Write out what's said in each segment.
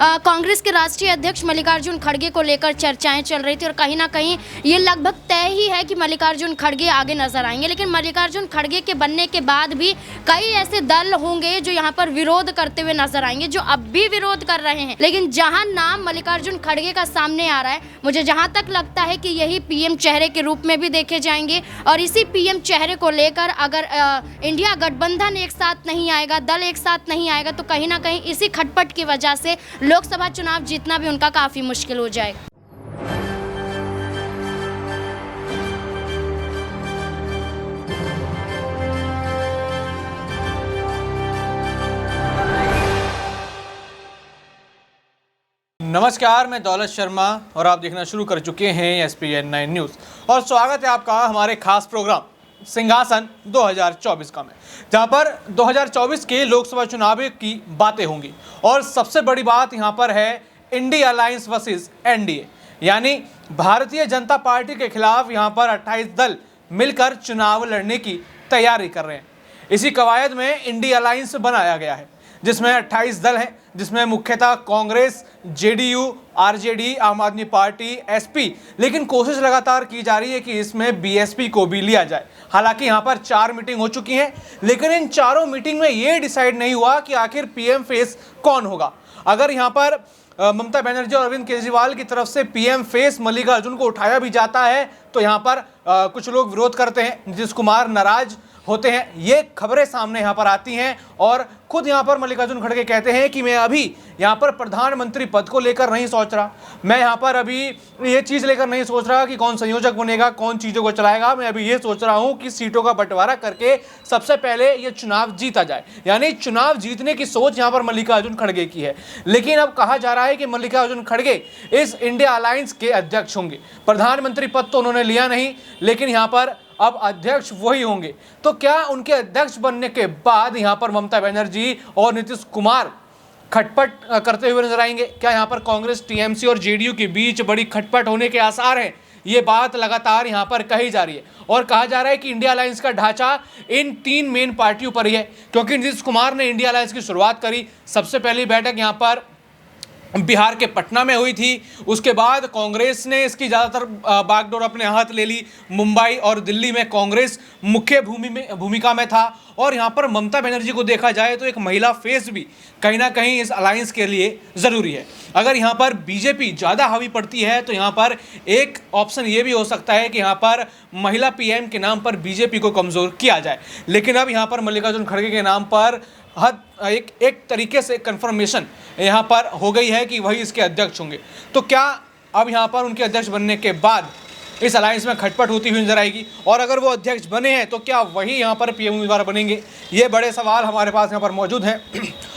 कांग्रेस के राष्ट्रीय अध्यक्ष मल्लिकार्जुन खड़गे को लेकर चर्चाएं चल रही थी और कहीं ना कहीं ये लगभग तय ही है कि मल्लिकार्जुन खड़गे आगे नजर आएंगे। लेकिन मल्लिकार्जुन खड़गे के बनने के बाद भी कई ऐसे दल होंगे जो यहाँ पर विरोध करते हुए नजर आएंगे, जो अब भी विरोध कर रहे हैं। लेकिन जहां नाम मल्लिकार्जुन खड़गे का सामने आ रहा है, मुझे जहां तक लगता है कि यही पीएम चेहरे के रूप में भी देखे जाएंगे और इसी पीएम चेहरे को लेकर अगर इंडिया गठबंधन एक साथ नहीं आएगा, दल एक साथ नहीं आएगा, तो कहीं ना कहीं इसी खटपट की वजह से लोकसभा चुनाव जीतना भी उनका काफी मुश्किल हो जाएगा। नमस्कार, मैं दौलत शर्मा और आप देखना शुरू कर चुके हैं SPN9 न्यूज़ और स्वागत है आपका हमारे खास प्रोग्राम सिंहासन 2024 का में, जहां पर 2024 के लोकसभा चुनाव की बातें होंगी। और सबसे बड़ी बात यहां पर है इंडिया अलायंस वर्सेस NDA, यानी भारतीय जनता पार्टी के खिलाफ यहां पर 28 दल मिलकर चुनाव लड़ने की तैयारी कर रहे हैं। इसी कवायद में इंडिया अलायंस बनाया गया है, जिसमें 28 दल हैं, जिसमें मुख्यतः कांग्रेस, JDU, RJD, आम आदमी पार्टी, SP, लेकिन कोशिश लगातार की जा रही है कि इसमें BSP को भी लिया जाए। हालांकि यहाँ पर 4 मीटिंग हो चुकी हैं, लेकिन इन चारों मीटिंग में ये डिसाइड नहीं हुआ कि आखिर PM फेस कौन होगा। अगर यहाँ पर ममता बनर्जी और अरविंद केजरीवाल की तरफ से PM फेस मल्लिकार्जुन को उठाया भी जाता है तो यहाँ पर कुछ लोग विरोध करते हैं, नीतीश कुमार नाराज होते हैं। ये खबरें सामने यहाँ पर आती हैं और खुद यहाँ पर मल्लिकार्जुन खड़गे कहते हैं कि मैं अभी यहाँ पर प्रधानमंत्री पद को लेकर नहीं सोच रहा, मैं यहाँ पर अभी ये चीज़ लेकर नहीं सोच रहा कि कौन संयोजक बनेगा, कौन चीज़ों को चलाएगा। मैं अभी ये सोच रहा हूँ कि सीटों का बंटवारा करके सबसे पहले ये चुनाव जीता जाए। यानी चुनाव जीतने की सोच यहाँ पर मल्लिकार्जुन खड़गे की है। लेकिन अब कहा जा रहा है कि मल्लिकार्जुन खड़गे इस इंडिया अलायंस के अध्यक्ष होंगे। प्रधानमंत्री पद तो उन्होंने लिया नहीं, लेकिन यहाँ पर अब अध्यक्ष वही होंगे। तो क्या उनके अध्यक्ष बनने के बाद यहां पर ममता बनर्जी और नीतीश कुमार खटपट करते हुए नजर आएंगे? क्या यहां पर कांग्रेस, TMC और JDU के बीच बड़ी खटपट होने के आसार हैं? ये बात लगातार यहां पर कही जा रही है और कहा जा रहा है कि इंडिया अलायंस का ढांचा इन 3 मेन पार्टियों पर ही है, क्योंकि नीतीश कुमार ने इंडिया अलायंस की शुरुआत करी। सबसे पहली बैठक यहां पर बिहार के पटना में हुई थी। उसके बाद कांग्रेस ने इसकी ज़्यादातर बागडोर अपने हाथ ले ली। मुंबई और दिल्ली में कांग्रेस मुख्य भूमिका में था। और यहाँ पर ममता बनर्जी को देखा जाए तो एक महिला फेस भी कहीं ना कहीं इस अलायंस के लिए ज़रूरी है। अगर यहाँ पर BJP ज़्यादा हावी पड़ती है तो यहाँ पर एक ऑप्शन ये भी हो सकता है कि यहाँ पर महिला PM के नाम पर BJP को कमज़ोर किया जाए। लेकिन अब यहाँ पर मल्लिकार्जुन खड़गे के नाम पर एक तरीके से कंफर्मेशन यहाँ पर हो गई है कि वही इसके अध्यक्ष होंगे। तो क्या अब यहाँ पर उनके अध्यक्ष बनने के बाद इस अलायंस में खटपट होती हुई नजर आएगी? और अगर वो अध्यक्ष बने हैं तो क्या वही यहाँ पर PM उम्मीदवार बनेंगे? ये बड़े सवाल हमारे पास यहाँ पर मौजूद हैं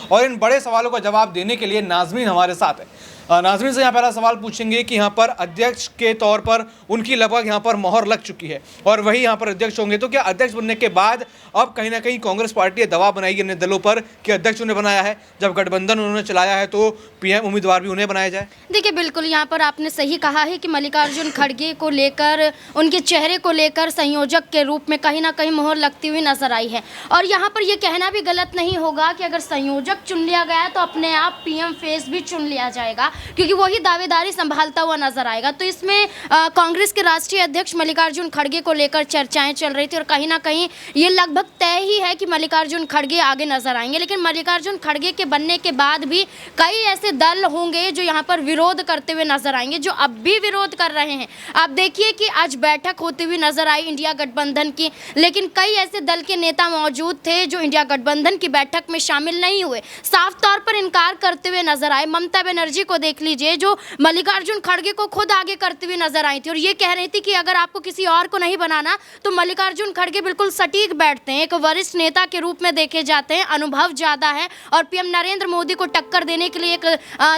और इन बड़े सवालों का जवाब देने के लिए नाज़मीन हमारे साथ है। नाज़मीन से यहाँ पहला सवाल पूछेंगे कि यहाँ पर अध्यक्ष के तौर पर उनकी लगभग यहाँ पर मोहर लग चुकी है और वही यहाँ पर अध्यक्ष होंगे। तो क्या अध्यक्ष बनने के बाद अब कहीं ना कहीं कांग्रेस पार्टी दबाव बनाएगी अन्य दलों पर कि अध्यक्ष उन्हें बनाया है, जब गठबंधन उन्होंने चलाया है तो PM उम्मीदवार भी उन्हें बनाया जाए? देखिए, बिल्कुल यहाँ पर आपने सही कहा है कि मल्लिकार्जुन खड़गे को लेकर, उनके चेहरे को लेकर संयोजक के रूप में कहीं ना कहीं मोहर लगती हुई नजर आई है। और यहाँ पर यह कहना भी गलत नहीं होगा कि अगर संयोजक चुन लिया गया तो अपने आप PM फेस भी चुन लिया जाएगा, क्योंकि वही दावेदारी संभालता हुआ नजर आएगा। तो इसमें कांग्रेस के राष्ट्रीय अध्यक्ष मल्लिकार्जुन खड़गे को लेकर चर्चाएं चल रही थी और कहीं ना कहीं ये लगभग तय ही है कि मल्लिकार्जुन खड़गे आगे नजर आएंगे। लेकिन मल्लिकार्जुन खड़गे के बनने के बाद भी कई ऐसे दल होंगे जो यहाँ पर विरोध करते हुए नजर आएंगे, जो अब भी विरोध कर रहे हैं। आप देखिए कि आज बैठक होती हुई नजर आई इंडिया गठबंधन की, लेकिन कई ऐसे दल के नेता मौजूद थे जो इंडिया गठबंधन की बैठक में शामिल नहीं हुए, साफ तौर पर इनकार करते हुए नजर आए। ममता बनर्जी को देख लीजिए, जो मल्लिकार्जुन खड़गे को खुद आगे करते हुए नजर आई थी और ये कह रही थी कि अगर आपको किसी और को नहीं बनाना तो मल्लिकार्जुन खड़गे बिल्कुल सटीक बैठते हैं, एक वरिष्ठ नेता के रूप में देखे जाते हैं, अनुभव ज़्यादा है और PM नरेंद्र मोदी को टक्कर देने के लिए एक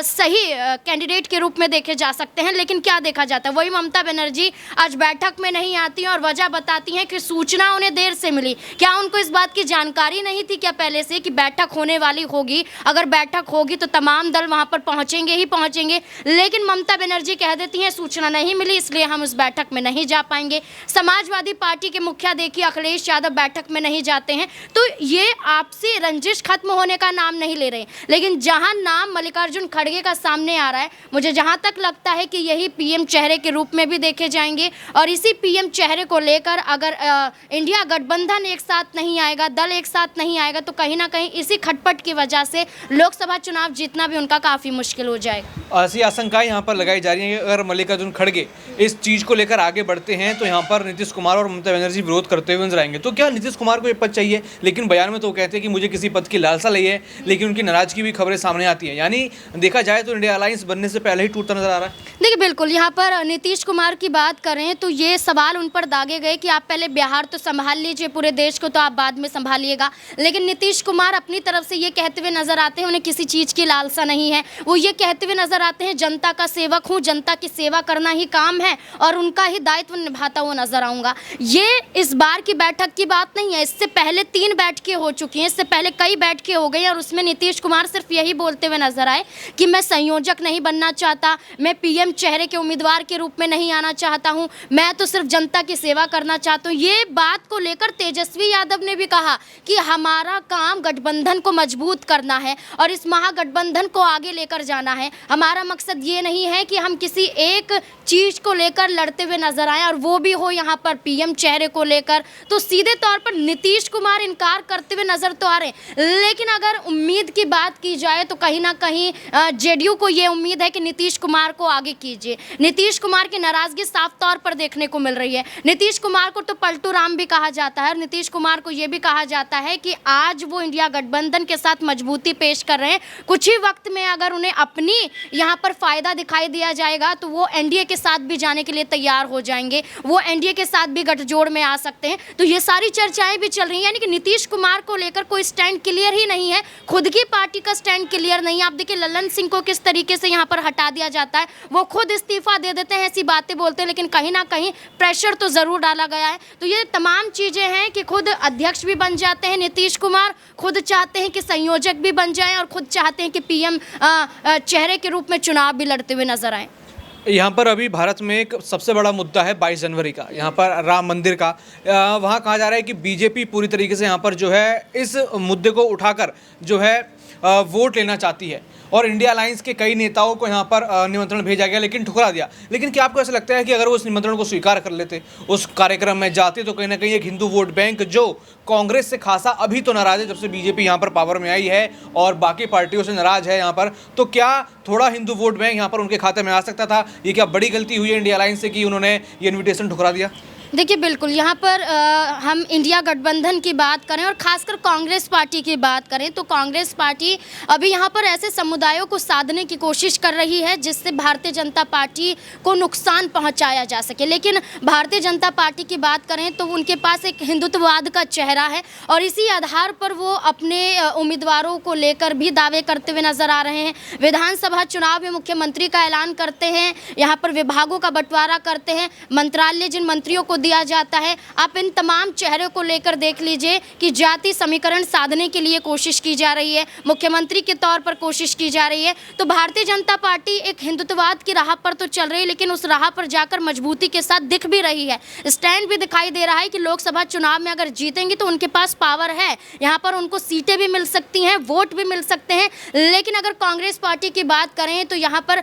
सही कैंडिडेट के रूप में देखे जा सकते हैं। लेकिन क्या देखा जाता है, वही ममता बनर्जी आज बैठक में नहीं आती हैं और वजह बताती हैं कि सूचना उन्हें देर से मिली। क्या उनको इस बात की जानकारी नहीं थी क्या पहले से कि बैठक होने वाली होगी? अगर बैठक होगी तो तमाम दल वहाँ पर पहुँचेंगे ही पहुंचेंगे, लेकिन ममता बनर्जी कह देती हैं सूचना नहीं मिली इसलिए हम उस बैठक में नहीं जा पाएंगे। समाजवादी पार्टी के मुखिया देखिए अखिलेश यादव बैठक में नहीं जाते हैं। तो ये आपसी रंजिश खत्म होने का नाम नहीं ले रहे। लेकिन जहां नाम मल्लिकार्जुन खड़गे का सामने आ रहा है, मुझे जहां तक लगता है कि यही पीएम चेहरे के रूप में भी देखे जाएंगे और इसी पीएम चेहरे को लेकर अगर इंडिया गठबंधन एक साथ नहीं आएगा, दल एक साथ नहीं आएगा, तो कहीं ना कहीं इसी खटपट की वजह से लोकसभा चुनाव जीतना भी उनका काफ़ी मुश्किल हो जाएगा। ऐसी आशंकाएं यहाँ पर लगाई जा रही हैं कि अगर मल्लिकार्जुन खड़गे इस चीज़ को लेकर आगे बढ़ते हैं तो यहाँ पर नीतीश कुमार और ममता बनर्जी विरोध करते हुए नजर आएंगे। तो क्या नीतीश कुमार को ये पद चाहिए? लेकिन बयान में तो वो कहते हैं कि मुझे किसी पद की लालसा नहीं है, लेकिन उनकी नाराजगी भी खबरें सामने आती हैं। यानी देखा जाए तो इंडिया अलायंस बनने से पहले ही टूटता नजर आ रहा है। देखिए बिल्कुल, यहाँ पर नीतीश कुमार की बात करें तो ये सवाल उन पर दागे गए कि आप पहले बिहार तो संभाल लीजिए, पूरे देश को तो आप बाद में संभालिएगा। लेकिन नीतीश कुमार अपनी तरफ से ये कहते हुए नजर आते हैं उन्हें किसी चीज़ की लालसा नहीं है। वो ये कहते हुए नजर आते हैं जनता का सेवक हूँ, जनता की सेवा करना ही काम है और उनका ही दायित्व निभाता हुआ नजर आऊँगा। ये इस बार की बैठक की बात नहीं है, इससे पहले 3 बैठकें हो चुकी हैं, इससे पहले कई बैठकें हो गई और उसमें नीतीश कुमार सिर्फ यही बोलते हुए नजर आए कि मैं संयोजक नहीं बनना चाहता, मैं पीएम चेहरे के उम्मीदवार के रूप में नहीं आना चाहता हूं, मैं तो सिर्फ जनता की सेवा करना चाहता हूं। ये बात को लेकर तेजस्वी यादव ने भी कहा कि हमारा काम गठबंधन को मजबूत करना है और इस महागठबंधन को आगे लेकर जाना है। हमारा मकसद ये नहीं है कि हम किसी एक चीज को लेकर लड़ते हुए नजर आए और वो भी हो यहाँ पर पीएम चेहरे को लेकर। तो सीधे तौर पर नीतीश कुमार इनकार करते हुए नजर तो आ रहे हैं, लेकिन अगर उम्मीद की बात की जाए तो कहीं ना कहीं जेडीयू को ये उम्मीद है कि नीतीश कुमार को आगे कीजिए। नीतीश कुमार की नाराजगी साफ तौर पर देखने को मिल रही है। नीतीश कुमार को तो पलटू राम भी कहा जाता है और नीतीश कुमार को ये भी कहा जाता है कि आज वो इंडिया गठबंधन के साथ मजबूती पेश कर रहे हैं। कुछ ही वक्त में अगर उन्हें अपनी यहाँ पर फायदा दिखाई दिया जाएगा तो वो एनडीए के साथ भी जाने के लिए तैयार हो जाएंगे, वो एनडीए के साथ भी गठजोड़ में आ सकते हैं। तो ये सारी चर्चाएं भी चल रही हैं, यानी कि नीतीश कुमार को लेकर कोई स्टैंड क्लियर ही नहीं है, खुद की पार्टी का स्टैंड क्लियर नहीं है। आप देखिए ललन सिंह को किस तरीके से यहाँ पर हटा दिया जाता है, वो खुद इस्तीफा दे देते हैं, ऐसी बातें बोलते हैं, लेकिन कहीं ना कहीं प्रेशर तो ज़रूर डाला गया है। तो ये तमाम चीज़ें हैं कि खुद अध्यक्ष भी बन जाते हैं नीतीश कुमार, खुद चाहते हैं कि संयोजक भी बन जाएं और खुद चाहते हैं कि पीएम चेहरे के रूप में चुनाव भी लड़ते हुए नजर आए। यहाँ पर अभी भारत में एक सबसे बड़ा मुद्दा है 22 जनवरी का, यहाँ पर राम मंदिर का। वहाँ कहा जा रहा है कि बीजेपी पूरी तरीके से यहाँ पर जो है इस मुद्दे को उठाकर जो है वोट लेना चाहती है और इंडिया अलायंस के कई नेताओं को यहाँ पर निमंत्रण भेजा गया लेकिन ठुकरा दिया। लेकिन क्या आपको ऐसा लगता है कि अगर वो उस निमंत्रण को स्वीकार कर लेते, उस कार्यक्रम में जाते, तो कहीं ना कहीं एक हिंदू वोट बैंक जो कांग्रेस से खासा अभी तो नाराज है जब से बीजेपी यहाँ पर पावर में आई है और बाकी पार्टियों से नाराज है यहाँ पर, तो क्या थोड़ा हिंदू वोट बैंक यहाँ पर उनके खाते में आ सकता था? ये क्या बड़ी गलती हुई है इंडिया अलायंस से कि उन्होंने ये इन्विटेशन ठुकरा दिया? देखिए बिल्कुल, यहाँ पर हम इंडिया गठबंधन की बात करें और खासकर कांग्रेस पार्टी की बात करें तो कांग्रेस पार्टी अभी यहाँ पर ऐसे समुदायों को साधने की कोशिश कर रही है जिससे भारतीय जनता पार्टी को नुकसान पहुँचाया जा सके। लेकिन भारतीय जनता पार्टी की बात करें तो उनके पास एक हिंदुत्ववाद का चेहरा है और इसी आधार पर वो अपने उम्मीदवारों को लेकर भी दावे करते हुए नजर आ रहे हैं। विधानसभा चुनाव में मुख्यमंत्री का ऐलान करते हैं, यहाँ पर विभागों का बंटवारा करते हैं, मंत्रालय जिन मंत्रियों को दिया जाता है। आप इन तमाम चेहरों को लेकर देख लीजिए कि जाति समीकरण साधने के लिए कोशिश की जा रही है, मुख्यमंत्री के तौर पर कोशिश की जा रही है। तो भारतीय जनता पार्टी एक हिंदुत्ववाद की राह पर तो चल रही है, लेकिन उस राह पर जाकर मजबूती के साथ दिख भी रही है। स्टैंड भी दिखाई दे रहा है कि लोकसभा चुनाव में अगर जीतेंगे तो उनके पास पावर है, यहाँ पर उनको सीटें भी मिल सकती हैं, वोट भी मिल सकते हैं। लेकिन अगर कांग्रेस पार्टी की बात करें तो यहाँ पर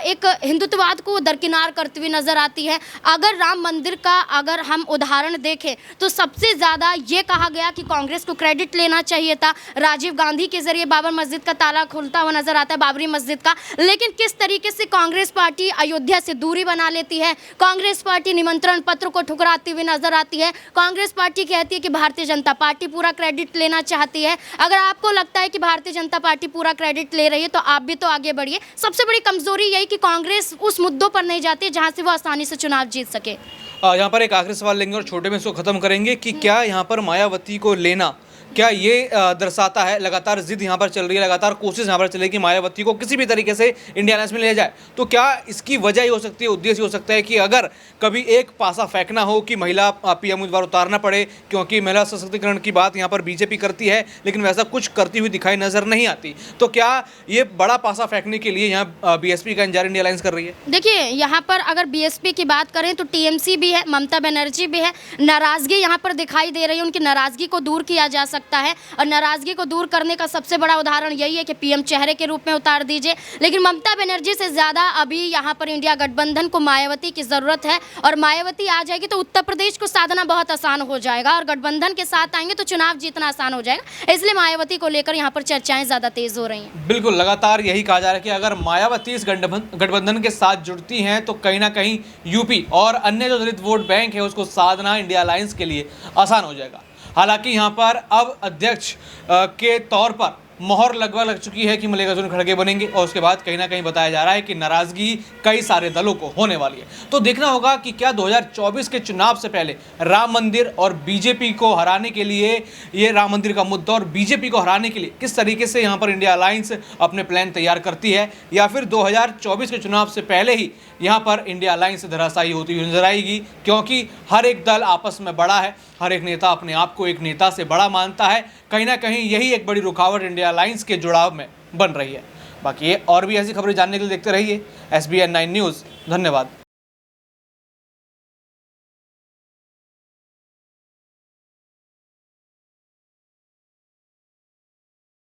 एक हिंदुत्ववाद को दरकिनार करती हुई नजर आती है। अगर राम मंदिर का अगर हम उदाहरण देखें तो सबसे ज़्यादा ये कहा गया कि कांग्रेस को क्रेडिट लेना चाहिए था। राजीव गांधी के जरिए बाबर मस्जिद का ताला खुलता हुआ नजर आता है, बाबरी मस्जिद का। लेकिन किस तरीके से कांग्रेस पार्टी अयोध्या से दूरी बना लेती है, कांग्रेस पार्टी निमंत्रण पत्र को ठुकराती हुई नजर आती है। कांग्रेस पार्टी कहती है कि भारतीय जनता पार्टी पूरा क्रेडिट लेना चाहती है। अगर आपको लगता है कि भारतीय जनता पार्टी पूरा क्रेडिट ले रही है तो आप भी तो आगे बढ़िए। सबसे बड़ी कमजोरी यही कि कांग्रेस उस मुद्दों पर नहीं जाती जहां से वो आसानी से चुनाव जीत सके। यहाँ पर एक आखिरी सवाल लेंगे और छोटे में इसको खत्म करेंगे कि क्या यहाँ पर मायावती को लेना क्या ये दर्शाता है, लगातार जिद यहाँ पर चल रही है, लगातार कोशिश यहाँ पर चल रही है कि मायावती को किसी भी तरीके से इंडिया अलायंस में ले जाए, तो क्या इसकी वजह ये हो सकती है, उद्देश्य हो सकता है कि अगर कभी एक पासा फेंकना हो कि महिला पीएम उम्मीदवार उतारना पड़े, क्योंकि महिला सशक्तिकरण की बात यहाँ पर बीजेपी करती है लेकिन वैसा कुछ करती हुई दिखाई नजर नहीं आती, तो क्या ये बड़ा पासा फेंकने के लिए यहाँ बीएसपी का इंतजार इंडिया अलायंस कर रही है? देखिए, यहाँ पर अगर बीएसपी की बात करें तो टीएमसी भी है, ममता बनर्जी भी है। नाराजगी यहाँ पर दिखाई दे रही है, उनकी नाराजगी को दूर किया जा सकता है और नाराजगी को दूर करने का सबसे बड़ा उदाहरण यही है कि पीएम चेहरे के रूप में उतार दीजिए। लेकिन ममता बनर्जी से ज़्यादा अभी यहाँ पर इंडिया गठबंधन को मायावती की ज़रूरत है, और मायावती आ जाएगी तो उत्तर प्रदेश को साधना बहुत आसान हो जाएगा और गठबंधन के साथ आएंगे तो चुनाव जीतना आसान हो जाएगा। इसलिए मायावती को लेकर यहाँ पर चर्चाएं ज़्यादा तेज़ हो रही हैं। बिल्कुल, लगातार यही कहा जा रहा है कि अगर मायावती इस गठबंधन के साथ जुड़ती हैं तो कहीं ना कहीं यूपी और अन्य जो दलित वोट बैंक है उसको साधना इंडिया अलायंस के लिए आसान हो जाएगा। हालांकि यहाँ पर अब अध्यक्ष के तौर पर मोहर लगभग लग चुकी है कि मल्लिकार्जुन खड़गे बनेंगे, और उसके बाद कहीं ना कहीं बताया जा रहा है कि नाराजगी कई सारे दलों को होने वाली है। तो देखना होगा कि क्या 2024 के चुनाव से पहले राम मंदिर और बीजेपी को हराने के लिए, ये राम मंदिर का मुद्दा और बीजेपी को हराने के लिए किस तरीके से यहाँ पर इंडिया अलायंस अपने प्लान तैयार करती है, या फिर 2024 के चुनाव से पहले ही यहाँ पर इंडिया अलायंस धराशायी होती हुई नजर आएगी, क्योंकि हर एक दल आपस में बड़ा है, हर एक नेता अपने आप को एक नेता से बड़ा मानता है। कहीं ना कहीं यही एक बड़ी रुकावट इंडिया अलायंस के जुड़ाव में बन रही है। बाकी ये और भी ऐसी खबरें जानने के लिए देखते रहिए SBN9 न्यूज़। धन्यवाद।